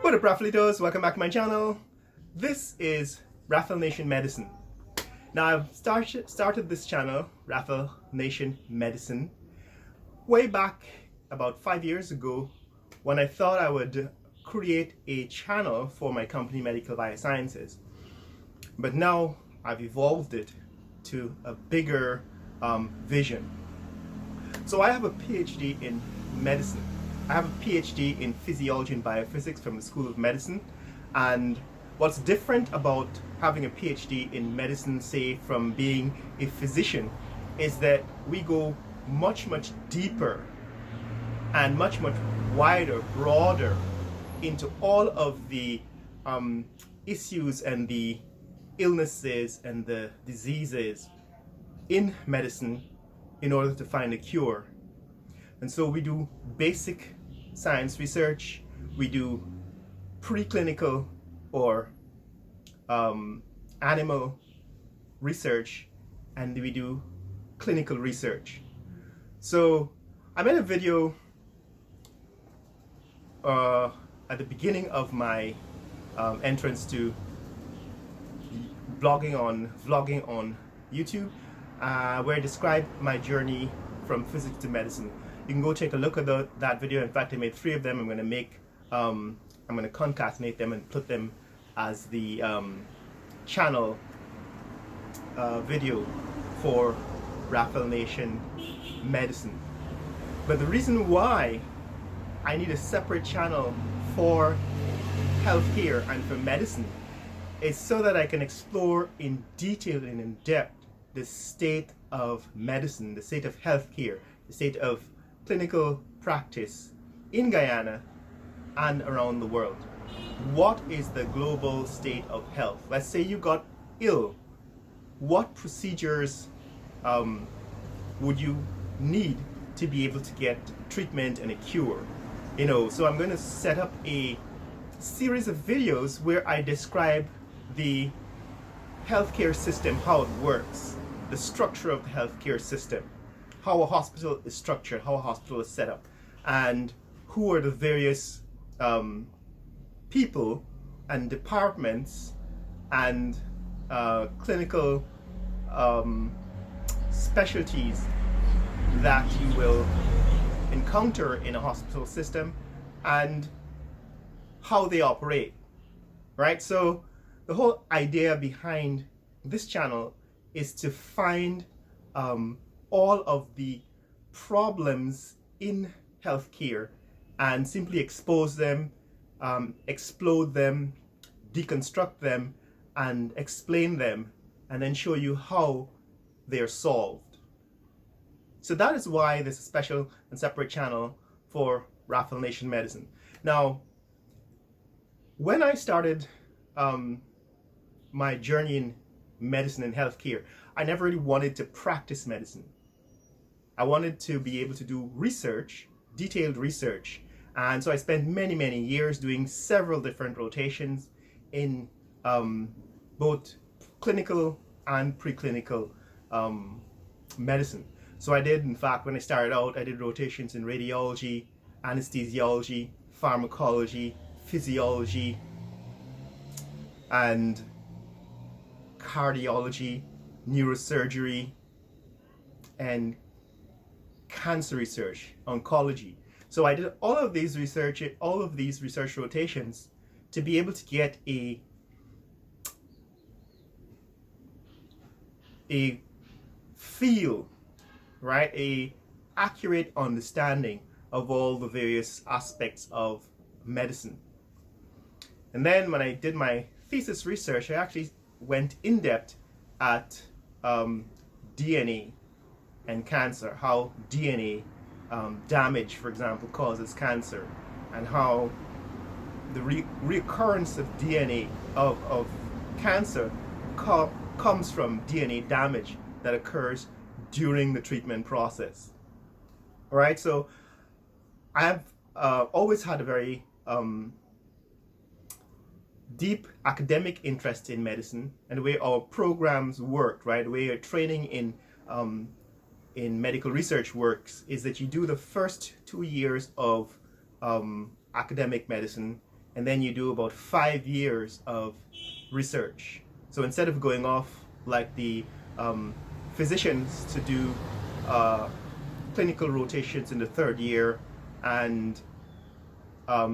What up, Raphelitos? Welcome back to my channel. This is Raphael Nation Medicine. Now, I've started this channel, Raphael Nation Medicine, way back about 5 years ago when I thought I would create a channel for my company, Medical Biosciences. But now I've evolved it to a bigger vision. So I have a PhD in medicine. I have a PhD in physiology and biophysics from the School of Medicine. And what's different about having a PhD in medicine, say, from being a physician, is that we go much deeper and much wider, broader into all of the issues and the illnesses and the diseases in medicine in order to find a cure. And so we do basic science research, we do preclinical or animal research, and we do clinical research. So I made a video at the beginning of my entrance to vlogging on YouTube, where I described my journey from physics to medicine. You can go take a look at that video. In fact, I made 3 of them. I'm going to concatenate them and put them as the channel video for Raphael Nation Medicine. But the reason why I need a separate channel for healthcare and for medicine is so that I can explore in detail and in depth the state of medicine, the state of healthcare, the state of clinical practice in Guyana and around the world. What is the global state of health? Let's say you got ill. What procedures would you need to be able to get treatment and a cure? So I'm going to set up a series of videos where I describe the healthcare system, how it works, the structure of the healthcare system, how a hospital is structured, how a hospital is set up, and who are the various people and departments and clinical specialties that you will encounter in a hospital system and how they operate, right? So the whole idea behind this channel is to find all of the problems in healthcare and simply expose them, explode them, deconstruct them, and explain them, and then show you how they're solved. So that is why there's a special and separate channel for Raphael Nation Medicine. Now, when I started my journey in medicine and healthcare, I never really wanted to practice medicine. I wanted to be able to do research, detailed research. And so I spent many years doing several different rotations in both clinical and preclinical medicine. So I did, in fact, when I started out, I did rotations in radiology, anesthesiology, pharmacology, physiology, and cardiology, neurosurgery, and cancer research, oncology. So I did all of these research rotations to be able to get a feel, right, a accurate understanding of all the various aspects of medicine. And then when I did my thesis research, I actually went in depth at DNA and cancer, how DNA damage, for example, causes cancer, and how the reoccurrence of DNA of cancer comes from DNA damage that occurs during the treatment process. All right, so I've always had a very deep academic interest in medicine and the way our programs work, right? The way our training in medical research works is that you do the first 2 years of academic medicine, and then you do about 5 years of research. So instead of going off like the physicians to do clinical rotations in the 3rd year and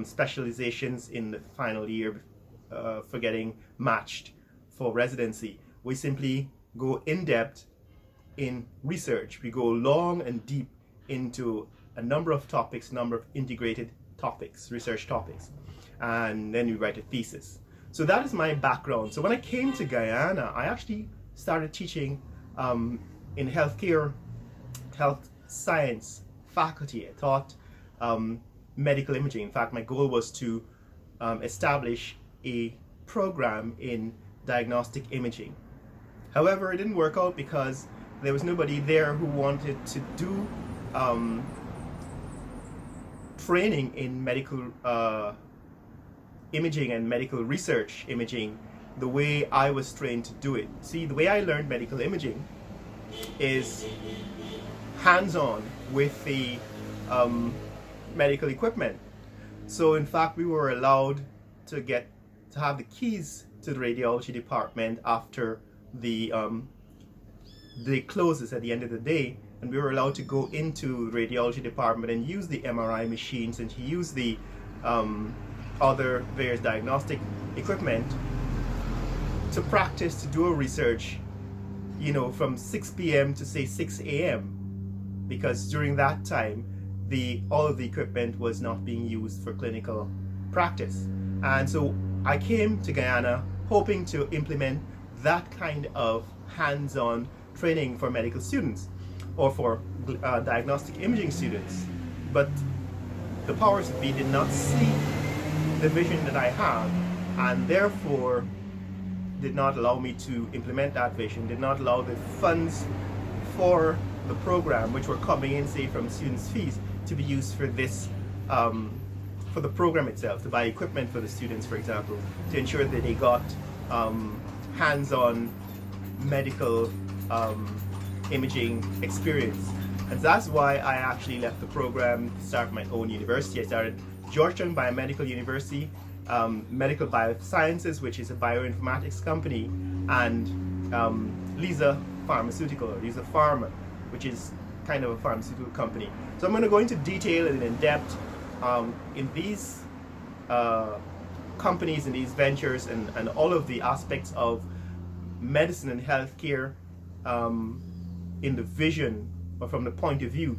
specializations in the final year for getting matched for residency, we simply go in depth in research. We go long and deep into a number of topics, number of integrated topics, research topics, and then we write a thesis. So that is my background. So when I came to Guyana, I actually started teaching in healthcare, health science faculty. I taught medical imaging. In fact, my goal was to establish a program in diagnostic imaging. However, it didn't work out because there was nobody there who wanted to do training in medical imaging and medical research imaging the way I was trained to do it. See, the way I learned medical imaging is hands-on with the medical equipment. So in fact, we were allowed to have the keys to the radiology department after the day closes at the end of the day, and we were allowed to go into the radiology department and use the MRI machines and to use the other various diagnostic equipment to practice, to do a research, you know, from 6 p.m. to say 6 a.m. because during that time all of the equipment was not being used for clinical practice. And so I came to Guyana hoping to implement that kind of hands-on training for medical students or for diagnostic imaging students. But the powers that be did not see the vision that I have, and therefore did not allow me to implement that vision, did not allow the funds for the program, which were coming in, say, from students' fees, to be used for this, for the program itself, to buy equipment for the students, for example, to ensure that they got hands-on medical imaging experience. And that's why I actually left the program to start my own university. I started Georgetown Biomedical University, Medical Biosciences, which is a bioinformatics company, and Lisa Pharmaceutical, or Lisa Pharma, which is kind of a pharmaceutical company. So I'm going to go into detail and in depth in these companies and these ventures and all of the aspects of medicine and healthcare in the vision or from the point of view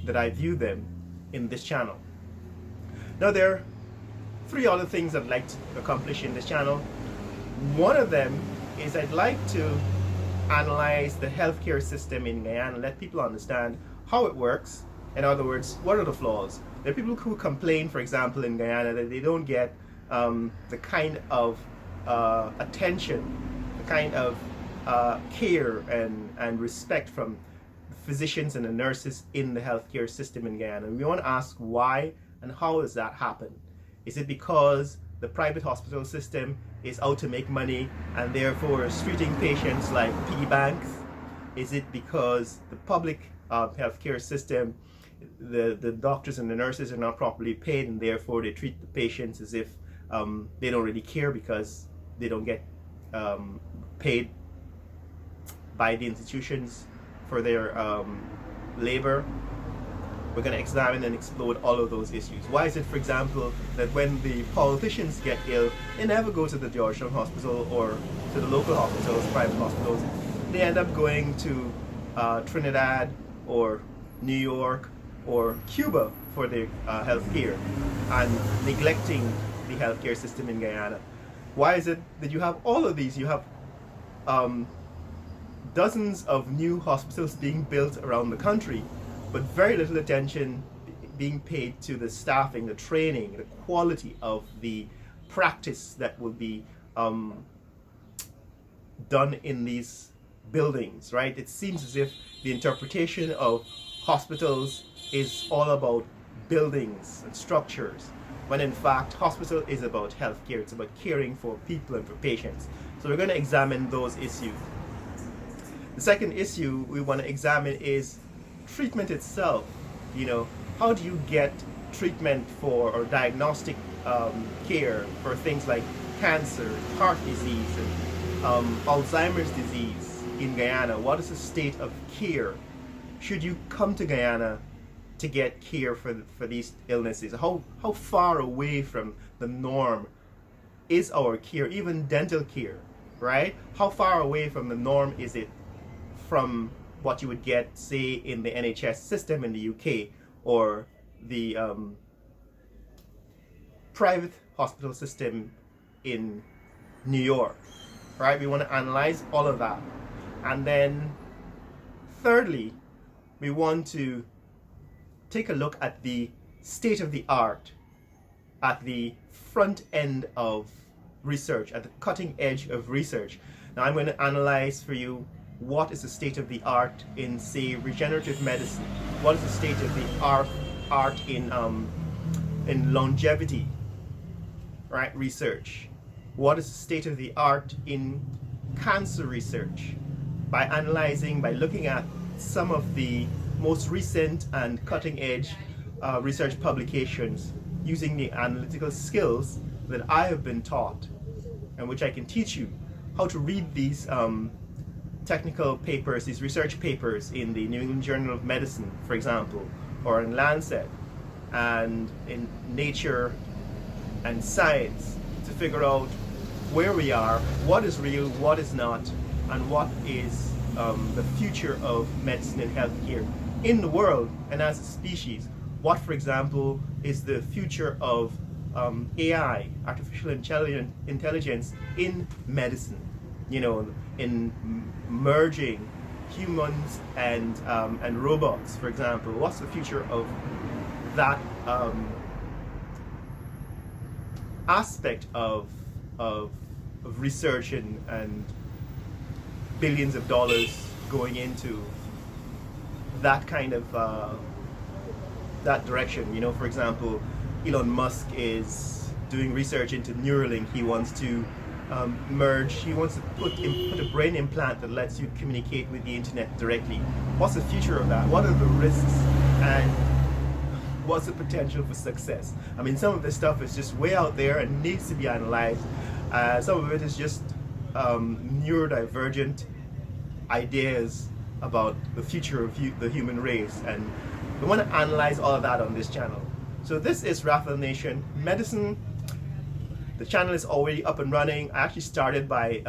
that I view them in this channel. Now there are 3 other things I'd like to accomplish in this channel. One of them is I'd like to analyze the healthcare system in Guyana and let people understand how it works. In other words, what are the flaws? There are people who complain, for example, in Guyana that they don't get the kind of attention, the kind of care and respect from physicians and the nurses in the healthcare system in Guyana. And we want to ask why and how does that happen? Is it because the private hospital system is out to make money and therefore is treating patients like piggy banks? Is it because the public healthcare system, the doctors and the nurses are not properly paid and therefore they treat the patients as if they don't really care because they don't get paid by the institutions for their labor? We're going to examine and explore all of those issues. Why is it, for example, that when the politicians get ill, they never go to the Georgetown Hospital or to the local hospitals, private hospitals? They end up going to Trinidad or New York or Cuba for their health care and neglecting the healthcare system in Guyana. Why is it that you have all of these? You have dozens of new hospitals being built around the country, but very little attention being paid to the staffing, the training, the quality of the practice that will be done in these buildings, right? It seems as if the interpretation of hospitals is all about buildings and structures, when in fact hospital is about healthcare. It's about caring for people and for patients. So we're going to examine those issues. The second issue we want to examine is treatment itself. You know, how do you get treatment for or diagnostic care for things like cancer, heart disease, and Alzheimer's disease in Guyana? What is the state of care? Should you come to Guyana to get care for these illnesses? How far away from the norm is our care, even dental care, right? How far away from the norm is it from what you would get, say, in the NHS system in the UK or the private hospital system in New York, right? We want to analyze all of that. And then thirdly, we want to take a look at the state of the art at the front end of research, at the cutting edge of research. Now I'm going to analyze for you what is the state of the art in, say, regenerative medicine. What is the state of the art in longevity, right, research? What is the state of the art in cancer research? By analyzing, by looking at some of the most recent and cutting edge research publications using the analytical skills that I have been taught and which I can teach you how to read these technical papers, these research papers in the New England Journal of Medicine, for example, or in Lancet and in Nature and Science, to figure out where we are, what is real, what is not, and what is the future of medicine and healthcare in the world and as a species. What, for example, is the future of AI, artificial intelligence in medicine? You know, in merging humans and robots, for example. What's the future of that aspect of research and billions of dollars going into that kind of that direction? You know, for example, Elon Musk is doing research into Neuralink. He wants to merge, he wants to put a brain implant that lets you communicate with the internet directly. What's the future of that? What are the risks and what's the potential for success? I mean, some of this stuff is just way out there and needs to be analyzed. Some of it is just neurodivergent ideas about the future of the human race, and we want to analyze all of that on this channel. So this is Raphael Nation Medicine. The channel is already up and running. I actually started by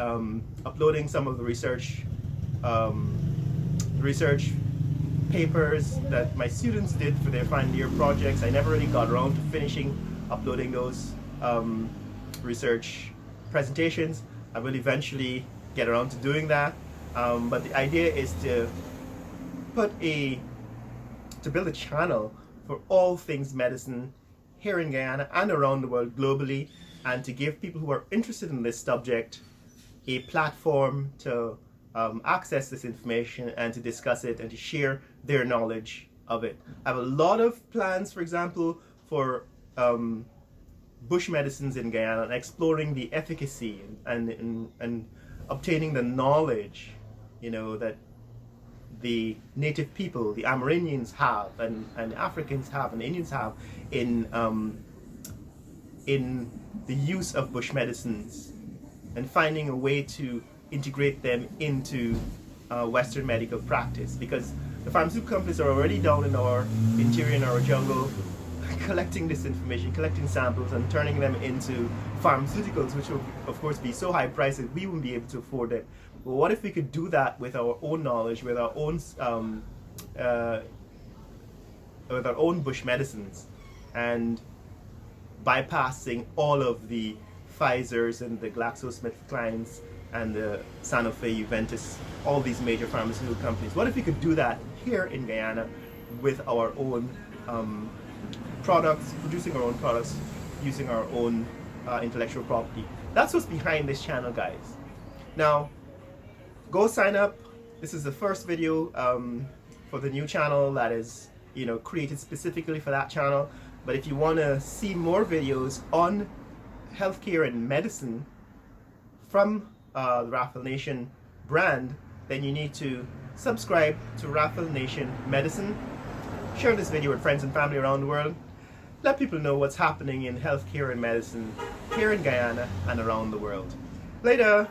uploading some of the research papers that my students did for their final year projects. I never really got around to finishing uploading those research presentations. I will eventually get around to doing that. But the idea is to build a channel for all things medicine here in Guyana and around the world globally, and to give people who are interested in this subject a platform to access this information and to discuss it and to share their knowledge of it. I have a lot of plans, for example, for bush medicines in Guyana, and exploring the efficacy and obtaining the knowledge, you know, that the native people, the Amerindians have, and Africans have, and Indians have in the use of bush medicines, and finding a way to integrate them into Western medical practice, because the pharmaceutical companies are already down in our interior, in our jungle, collecting this information, collecting samples and turning them into pharmaceuticals, which will of course be so high priced that we wouldn't be able to afford it. But what if we could do that with our own knowledge, with our own bush medicines, and bypassing all of the Pfizers and the GlaxoSmithKlines and the Sanofi, Juventus, all these major pharmaceutical companies? What if we could do that here in Guyana with our own products, producing our own products, using our own intellectual property? That's what's behind this channel, guys. Now, go sign up. This is the first video for the new channel that is, you know, created specifically for that channel. But if you want to see more videos on healthcare and medicine from the Raphael Nation brand, then you need to subscribe to Raphael Nation Medicine. Share this video with friends and family around the world. let people know what's happening in healthcare and medicine here in Guyana and around the world. Later!